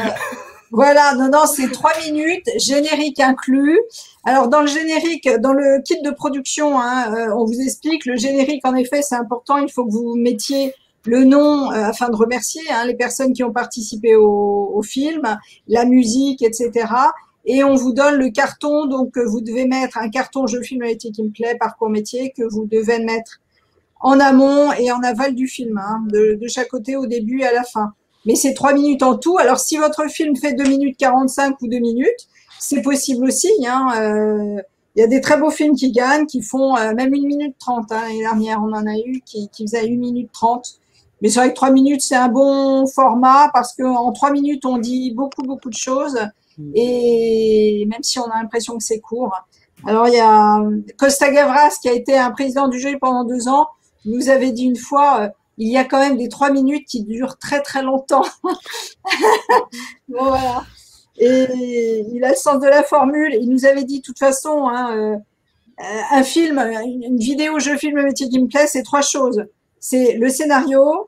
Voilà, non, c'est 3 minutes, générique inclus. Alors, dans le générique, dans le kit de production, hein, on vous explique, le générique, en effet, c'est important. Il faut que vous mettiez le nom afin de remercier les personnes qui ont participé au film, la musique, etc. Et on vous donne le carton, donc vous devez mettre un carton « Je filme le métier qui me plaît », parcours métier, que vous devez mettre en amont et en aval du film, hein, de chaque côté, au début et à la fin. Mais c'est 3 minutes en tout. Alors, si votre film fait 2 minutes 45 ou 2 minutes, c'est possible aussi. Hein. Y a des très beaux films qui gagnent, qui font même 1 minute 30. Hein. L'année dernière, on en a eu qui faisaient 1 minute 30. Mais c'est vrai que 3 minutes, c'est un bon format parce qu'en 3 minutes, on dit beaucoup de choses. Et même si on a l'impression que c'est court. Alors, il y a Costa Gavras, qui a été un président du jury pendant 2 ans, nous avait dit une fois… il y a quand même des 3 minutes qui durent très longtemps. Bon, voilà. Et il a le sens de la formule. Il nous avait dit, de toute façon, un film, une vidéo, je filme le métier qui me plaît, c'est 3 choses. C'est le scénario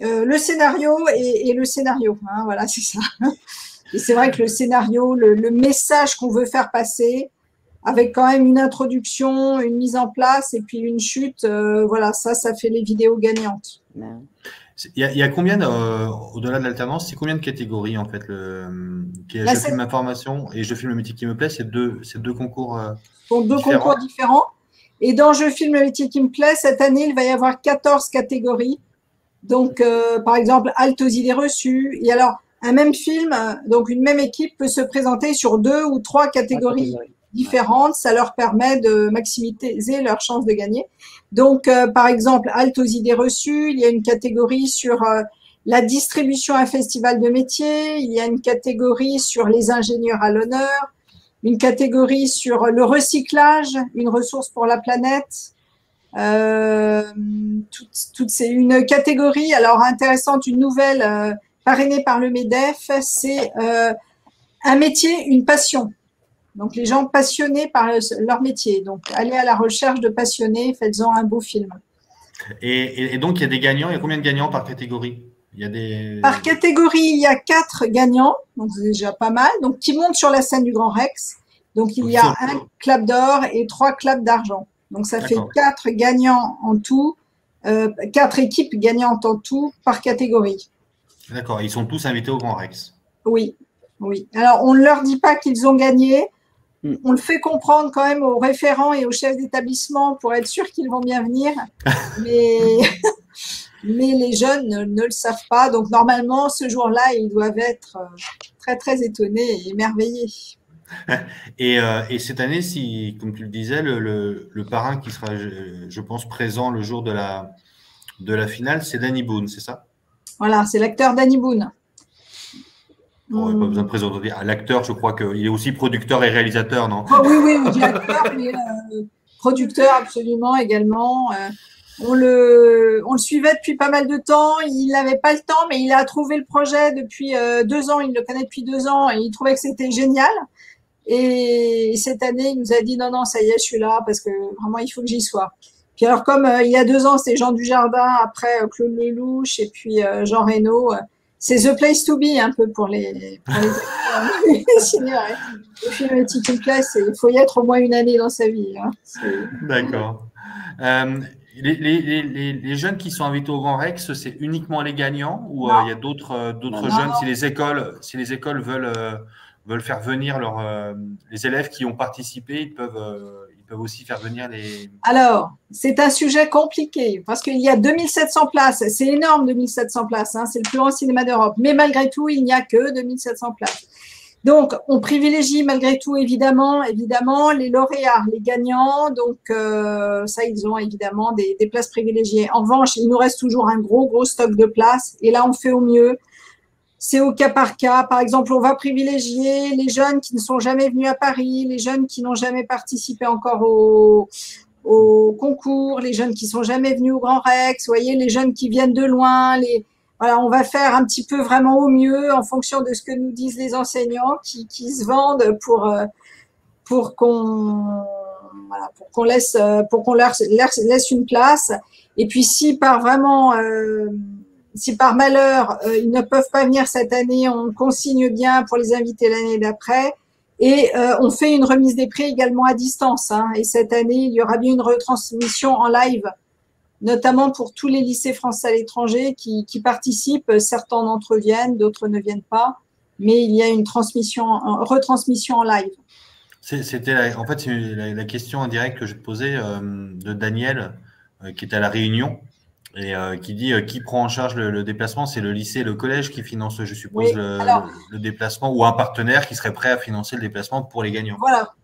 et le scénario. Hein, voilà, c'est ça. Et c'est vrai que le scénario, le message qu'on veut faire passer, avec quand même une introduction, une mise en place et puis une chute, voilà, ça fait les vidéos gagnantes. Il y a combien, au-delà de l'alternance, c'est combien de catégories en fait je filme ma formation et je filme le métier qui me plaît, c'est deux concours donc 2 différents. Concours différents. Et dans Je filme le métier qui me plaît, cette année, il va y avoir 14 catégories. Donc, par exemple, halte aux idées reçues. Et alors, un même film, donc une même équipe peut se présenter sur 2 ou 3 catégories différentes, ça leur permet de maximiser leurs chances de gagner. Donc, par exemple, halte aux idées reçues, il y a une catégorie sur la distribution à un festival de métiers, il y a une catégorie sur les ingénieurs à l'honneur, une catégorie sur le recyclage, une ressource pour la planète, une catégorie, alors intéressante, une nouvelle parrainée par le MEDEF, c'est un métier, une passion. Donc, les gens passionnés par leur métier. Donc, allez à la recherche de passionnés, faites-en un beau film. Et donc, il y a des gagnants. Il y a combien de gagnants par catégorie? Par catégorie, il y a 4 gagnants. Donc, c'est déjà pas mal. Donc, qui montent sur la scène du Grand Rex. Donc, il y a un clap d'or et 3 claps d'argent. Donc, ça fait 4 gagnants en tout. 4 équipes gagnantes en tout par catégorie. D'accord. Ils sont tous invités au Grand Rex. Oui. Alors, on ne leur dit pas qu'ils ont gagné. on le fait comprendre quand même aux référents et aux chefs d'établissement pour être sûr qu'ils vont bien venir. Mais, mais les jeunes ne le savent pas. Donc, normalement, ce jour-là, ils doivent être très, très étonnés et émerveillés. Et cette année, si, comme tu le disais, le parrain qui sera, je pense, présent le jour de la finale, c'est Danny Boone, c'est ça? Voilà, c'est l'acteur Danny Boone. Bon, il n'y a pas besoin de présenter. L'acteur, je crois qu'il est aussi producteur et réalisateur, non? Oh, oui, je dis acteur, mais producteur absolument également. On le suivait depuis pas mal de temps. Il n'avait pas le temps, mais il a trouvé le projet depuis 2 ans. Il le connaît depuis 2 ans et il trouvait que c'était génial. Et cette année, il nous a dit non, ça y est, je suis là parce que vraiment, il faut que j'y sois. Puis alors, comme il y a 2 ans, c'était Jean Dujardin, après Claude Lelouch et puis Jean Reno, c'est The Place to Be un peu pour les cinéastes. Le film éthique une place, il faut y être au moins une année dans sa vie. Hein. D'accord. Les jeunes qui sont invités au Grand Rex, c'est uniquement les gagnants ou il y a d'autres jeunes, si les écoles veulent faire venir les élèves qui ont participé, ils peuvent aussi faire venir les… Alors, c'est un sujet compliqué parce qu'il y a 2700 places. C'est énorme, 2700 places. Hein, c'est le plus grand cinéma d'Europe. Mais malgré tout, il n'y a que 2700 places. Donc, on privilégie malgré tout, évidemment, les lauréats, les gagnants. Donc, ça, ils ont évidemment des places privilégiées. En revanche, il nous reste toujours un gros stock de places. Et là, on fait au mieux. C'est au cas par cas. Par exemple, on va privilégier les jeunes qui ne sont jamais venus à Paris, les jeunes qui n'ont jamais participé encore au concours, les jeunes qui sont jamais venus au Grand Rex, vous voyez, les jeunes qui viennent de loin. Voilà, on va faire un petit peu vraiment au mieux en fonction de ce que nous disent les enseignants qui se vendent pour qu'on leur laisse une place. Et puis si par malheur, ils ne peuvent pas venir cette année, on consigne bien pour les inviter l'année d'après. Et on fait une remise des prix également à distance. Hein. Et cette année, il y aura bien une retransmission en live, notamment pour tous les lycées français à l'étranger qui participent. Certains d'entre eux viennent, d'autres ne viennent pas. Mais il y a une retransmission en live. C'était en fait la question en direct que je te posais de Daniel, qui est à La Réunion. Et qui dit qui prend en charge le déplacement, c'est le lycée, le collège qui finance, je suppose, oui, le déplacement ou un partenaire qui serait prêt à financer le déplacement pour les gagnants. Voilà.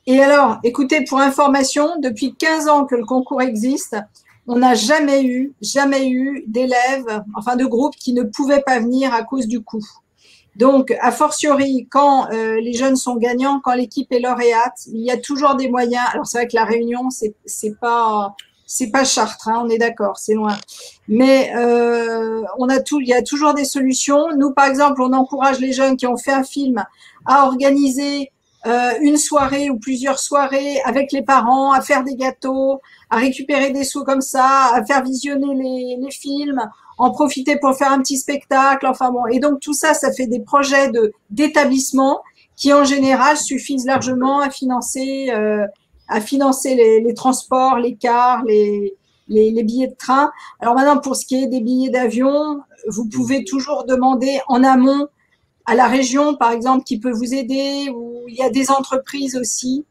Et alors, écoutez, pour information, depuis 15 ans que le concours existe, on n'a jamais eu d'élèves, enfin de groupes qui ne pouvaient pas venir à cause du coût. Donc, a fortiori, quand les jeunes sont gagnants, quand l'équipe est lauréate, il y a toujours des moyens. Alors, c'est vrai que La Réunion, c'est pas Chartres, hein, on est d'accord, c'est loin. Mais il y a toujours des solutions. Nous, par exemple, on encourage les jeunes qui ont fait un film à organiser une soirée ou plusieurs soirées avec les parents, à faire des gâteaux, à récupérer des sous comme ça, à faire visionner les films, en profiter pour faire un petit spectacle. Enfin bon, et donc tout ça, ça fait des projets d'établissement qui en général suffisent largement à financer les transports, les cars, les billets de train. Alors maintenant, pour ce qui est des billets d'avion, vous pouvez toujours demander en amont à la région, par exemple, qui peut vous aider, ou il y a des entreprises aussi.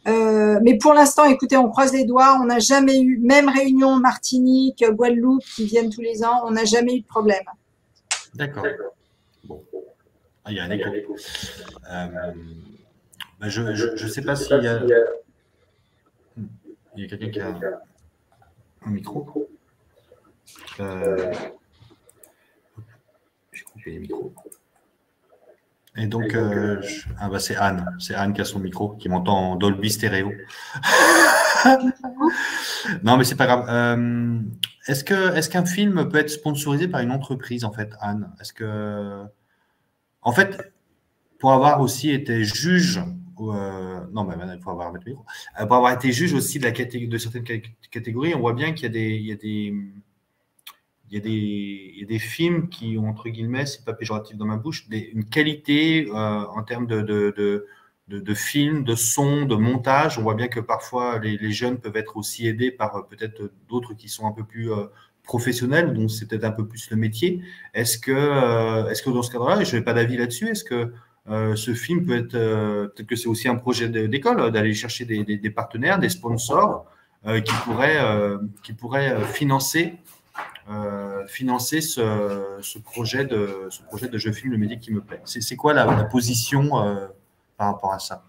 Mais pour l'instant, écoutez, on croise les doigts, on n'a jamais eu, même Réunion, Martinique, Guadeloupe, qui viennent tous les ans, on n'a jamais eu de problème. D'accord. Bon. Ah, il y a un écho. Je ne sais pas s'il y a… Il y a quelqu'un qui a un micro. J'ai coupé les micros. Et donc, c'est Anne. C'est Anne qui a son micro, qui m'entend en Dolby Stéréo. Non, mais c'est pas grave. Est-ce qu'un film peut être sponsorisé par une entreprise, en fait, Anne? En fait, pour avoir aussi été juge… non, mais maintenant, il faut avoir le micro. Pour avoir été juge aussi de certaines catégories, on voit bien qu'il y a des films qui ont, entre guillemets, c'est pas péjoratif dans ma bouche, une qualité en termes de films, de son, de montage. On voit bien que parfois les jeunes peuvent être aussi aidés par peut-être d'autres qui sont un peu plus professionnels, donc c'est peut-être un peu plus le métier. Est-ce que dans ce cadre-là, et je n'ai pas d'avis là-dessus, est-ce que ce film peut être, peut-être que c'est aussi un projet d'école, d'aller chercher des partenaires, des sponsors qui pourraient financer ce projet de je filme le métier qui me plaît. C'est quoi la position par rapport à ça?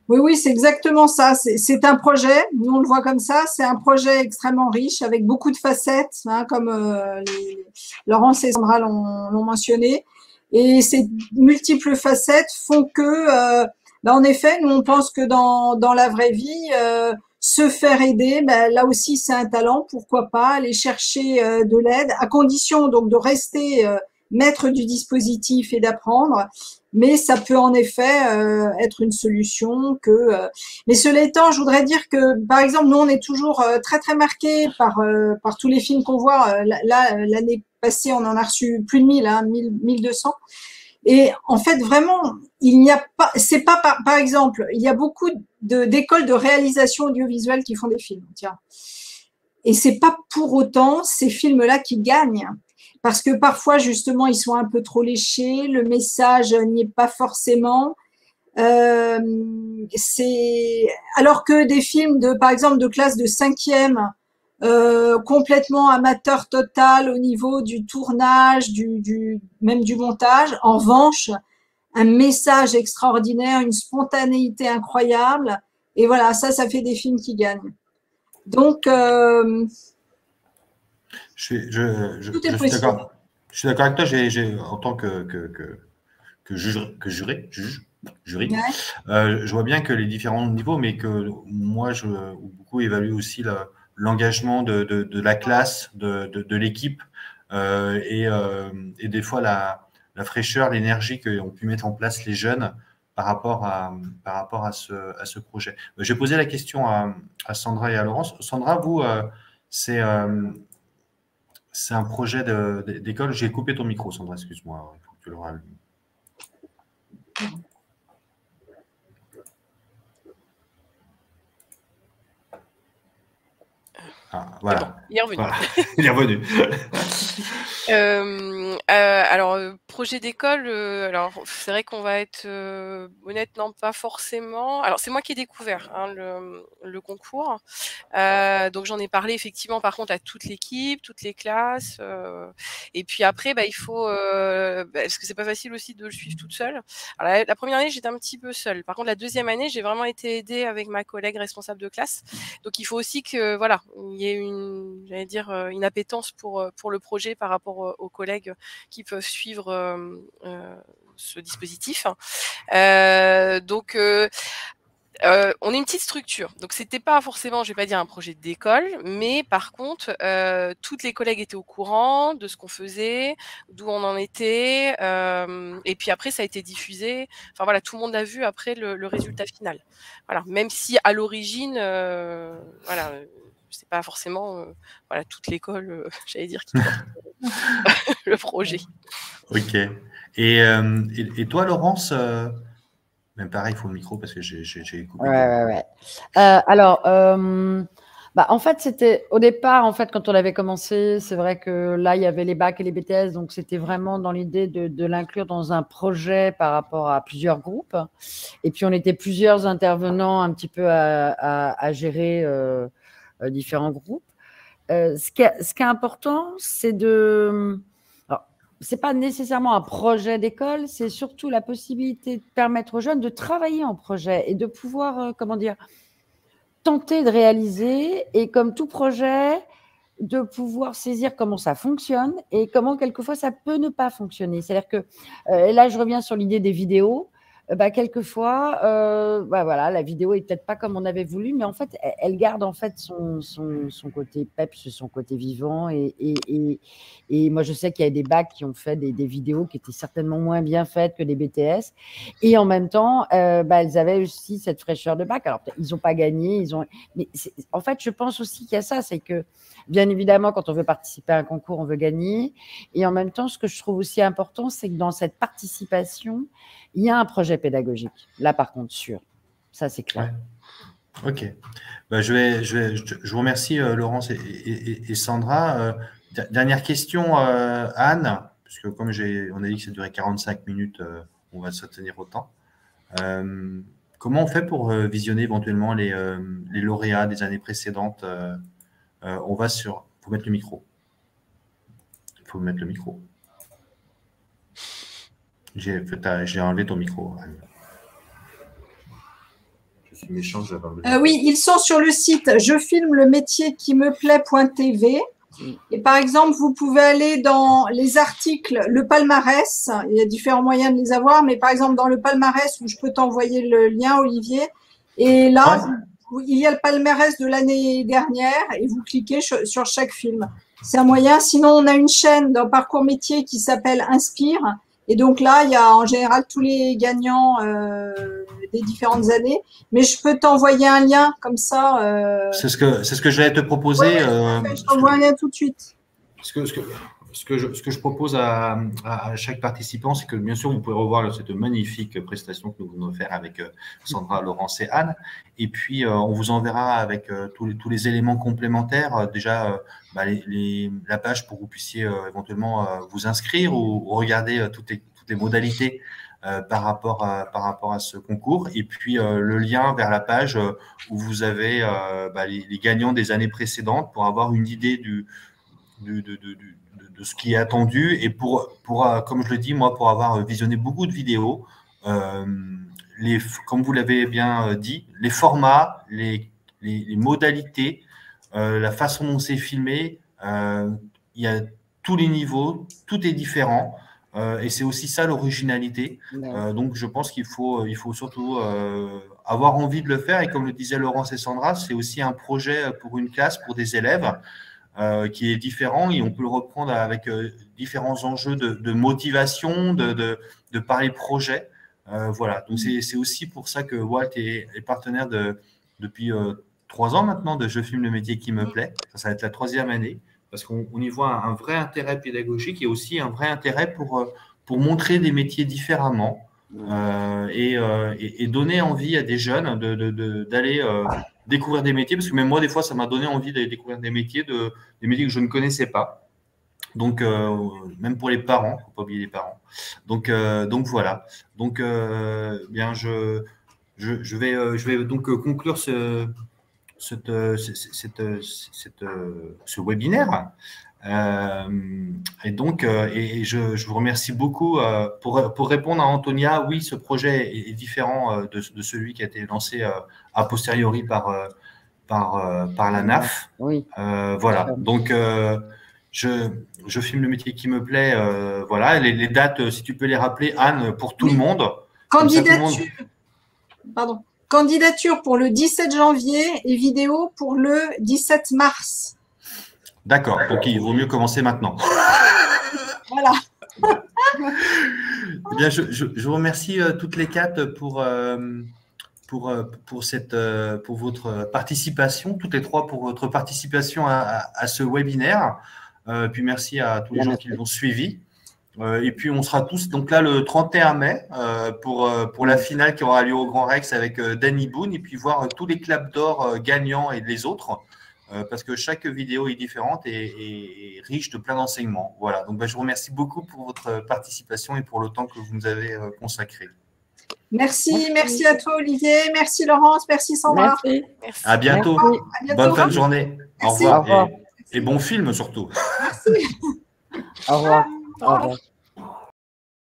Oui, oui, c'est exactement ça. C'est un projet, nous on le voit comme ça, c'est un projet extrêmement riche avec beaucoup de facettes, hein, comme Laurence et Sandra l'ont mentionné. Et ces multiples facettes font que, en effet, nous on pense que dans la vraie vie, se faire aider, là aussi c'est un talent, pourquoi pas aller chercher de l'aide, à condition donc de rester maître du dispositif et d'apprendre. Mais ça peut en effet être une solution mais cela étant, je voudrais dire que, par exemple, nous, on est toujours très, très marqués par tous les films qu'on voit. Là, l'année passée, on en a reçu plus de 1000, 1200. Et en fait, vraiment, il n'y a pas, c'est pas par exemple, il y a beaucoup d'écoles de réalisation audiovisuelle qui font des films, tiens. Et c'est pas pour autant ces films-là qui gagnent. Parce que parfois, justement, ils sont un peu trop léchés, le message n'y est pas forcément. Alors que des films par exemple, de classe de 5e, complètement amateur total au niveau du tournage, même du montage. En revanche, un message extraordinaire, une spontanéité incroyable. Et voilà, ça fait des films qui gagnent. Donc, je suis d'accord avec toi. En tant que jury, je vois bien que les différents niveaux, mais que moi, je beaucoup évalue aussi l'engagement de la classe, de l'équipe, et des fois la fraîcheur, l'énergie qu'ont pu mettre en place les jeunes par rapport à ce projet. J'ai posé la question à Sandra et à Laurence. Sandra, vous, c'est un projet d'école. J'ai coupé ton micro, Sandra, excuse-moi. Il faut que tu le rallumes. Ah, voilà. Bon, il est revenu. Voilà. Il est revenu. Alors, projet d'école, alors c'est vrai qu'on va être honnête, non, pas forcément. Alors, c'est moi qui ai découvert le concours. Donc, j'en ai parlé effectivement, par contre, à toute l'équipe, toutes les classes. Et puis après, il faut, parce que c'est pas facile aussi de le suivre toute seule. Alors, la première année, j'étais un petit peu seule. Par contre, la deuxième année, j'ai vraiment été aidée avec ma collègue responsable de classe. Donc, il faut aussi que, voilà, il y ait une appétence pour le projet par rapport aux collègues qui peuvent suivre ce dispositif. Donc, on est une petite structure, donc c'était pas forcément, je vais pas dire un projet d'école, mais par contre, toutes les collègues étaient au courant de ce qu'on faisait, d'où on en était, et puis après ça a été diffusé. Enfin voilà, tout le monde a vu après le résultat final. Voilà, même si à l'origine, voilà, c'est pas forcément, voilà, toute l'école, j'allais dire, qui porte le projet. Ok. Et toi, Laurence? Même pareil, il faut le micro parce que j'ai coupé. Ouais. Alors, en fait, c'était au départ, en fait, quand on avait commencé, c'est vrai que là, il y avait les bacs et les BTS, donc c'était vraiment dans l'idée de l'inclure dans un projet par rapport à plusieurs groupes. Et puis, on était plusieurs intervenants un petit peu à gérer différents groupes. Ce qui est important, c'est c'est pas nécessairement un projet d'école, c'est surtout la possibilité de permettre aux jeunes de travailler en projet et de pouvoir, tenter de réaliser, et comme tout projet, de pouvoir saisir comment ça fonctionne et comment quelquefois ça peut ne pas fonctionner. C'est-à-dire que, et là je reviens sur l'idée des vidéos, quelquefois, voilà, la vidéo est peut-être pas comme on avait voulu, mais en fait, elle garde en fait son côté peps, son côté vivant. Et moi, je sais qu'il y a des bacs qui ont fait des vidéos qui étaient certainement moins bien faites que des BTS. Et en même temps, elles avaient aussi cette fraîcheur de bac. Alors, ils n'ont pas gagné, mais en fait, je pense aussi qu'il y a ça, c'est que, bien évidemment, quand on veut participer à un concours, on veut gagner. Et en même temps, ce que je trouve aussi important, c'est que dans cette participation, il y a un projet pédagogique. Là, par contre, sûr. Ça, c'est clair. Ouais. Ok. Je vous remercie, Laurence et Sandra. Dernière question, Anne, puisque comme on a dit que ça durait 45 minutes, on va se tenir au temps. Comment on fait pour visionner éventuellement les lauréats des années précédentes? On va sur… Il faut mettre le micro. Il faut mettre le micro. J'ai enlevé ton micro. Je suis méchant, je vais enlever. Oui, ils sont sur le site jefilmelemétierquimeplaît.tv. Et par exemple, vous pouvez aller dans les articles, le palmarès. Il y a différents moyens de les avoir, mais par exemple, dans le palmarès, où je peux t'envoyer le lien, Olivier. Et là, il y a le palmarès de l'année dernière et vous cliquez sur chaque film. C'est un moyen. Sinon, on a une chaîne dans Parcours Métier qui s'appelle Inspire. Et donc là, il y a en général tous les gagnants des différentes années. Mais je peux t'envoyer un lien comme ça. C'est ce que j'allais te proposer. Je t'envoie un lien tout de suite. Ce que je propose à chaque participant, c'est que bien sûr, vous pouvez revoir cette magnifique prestation que nous venons de faire avec Sandra, Laurence et Anne. Et puis, on vous enverra avec tous les éléments complémentaires. Déjà, la page pour que vous puissiez éventuellement vous inscrire ou regarder toutes les modalités par rapport à ce concours. Et puis, le lien vers la page où vous avez les gagnants des années précédentes pour avoir une idée de ce qui est attendu et pour comme je le dis, moi, pour avoir visionné beaucoup de vidéos, comme vous l'avez bien dit, les formats, les modalités, la façon dont c'est filmé, il y a tous les niveaux, tout est différent et c'est aussi ça l'originalité. Donc, je pense qu'il faut surtout avoir envie de le faire et comme le disaient Laurence et Sandra, c'est aussi un projet pour une classe, pour des élèves qui est différent et on peut le reprendre avec différents enjeux de motivation, de parler projet. Voilà, donc c'est aussi pour ça que Walt est partenaire depuis 3 ans maintenant de Je filme le métier qui me plaît. Ça va être la 3e année parce qu'on y voit un vrai intérêt pédagogique et aussi un vrai intérêt pour montrer des métiers différemment et donner envie à des jeunes d'aller découvrir des métiers, parce que même moi, des fois, ça m'a donné envie d'aller découvrir des métiers que je ne connaissais pas. Donc, même pour les parents, il ne faut pas oublier les parents. Donc voilà. Donc, bien, je vais donc conclure ce webinaire. Et donc, je vous remercie beaucoup pour répondre à Antonia. Oui, ce projet est différent de celui qui a été lancé a posteriori par la NAF. Oui. Voilà. Donc, je filme le métier qui me plaît. Voilà. Les dates, si tu peux les rappeler, Anne, pour tout le monde. Candidature pour le 17 janvier et vidéo pour le 17 mars. D'accord, donc il vaut mieux commencer maintenant. Voilà. Eh bien, je vous remercie toutes les 4 pour votre participation, toutes les 3 pour votre participation à ce webinaire. Puis merci à tous les gens qui l'ont suivi. Et puis on sera tous donc là le 31 mai pour la finale qui aura lieu au Grand Rex avec Danny Boone et puis voir tous les claps d'or gagnants et les autres. Parce que chaque vidéo est différente et riche de plein d'enseignements. Voilà, donc je vous remercie beaucoup pour votre participation et pour le temps que vous nous avez consacré. Merci à toi Olivier, merci Laurence, merci Sandra. Merci. À bientôt. Bonne fin de journée. Merci. Au revoir. Et bon film surtout. Merci. Au revoir. Au revoir.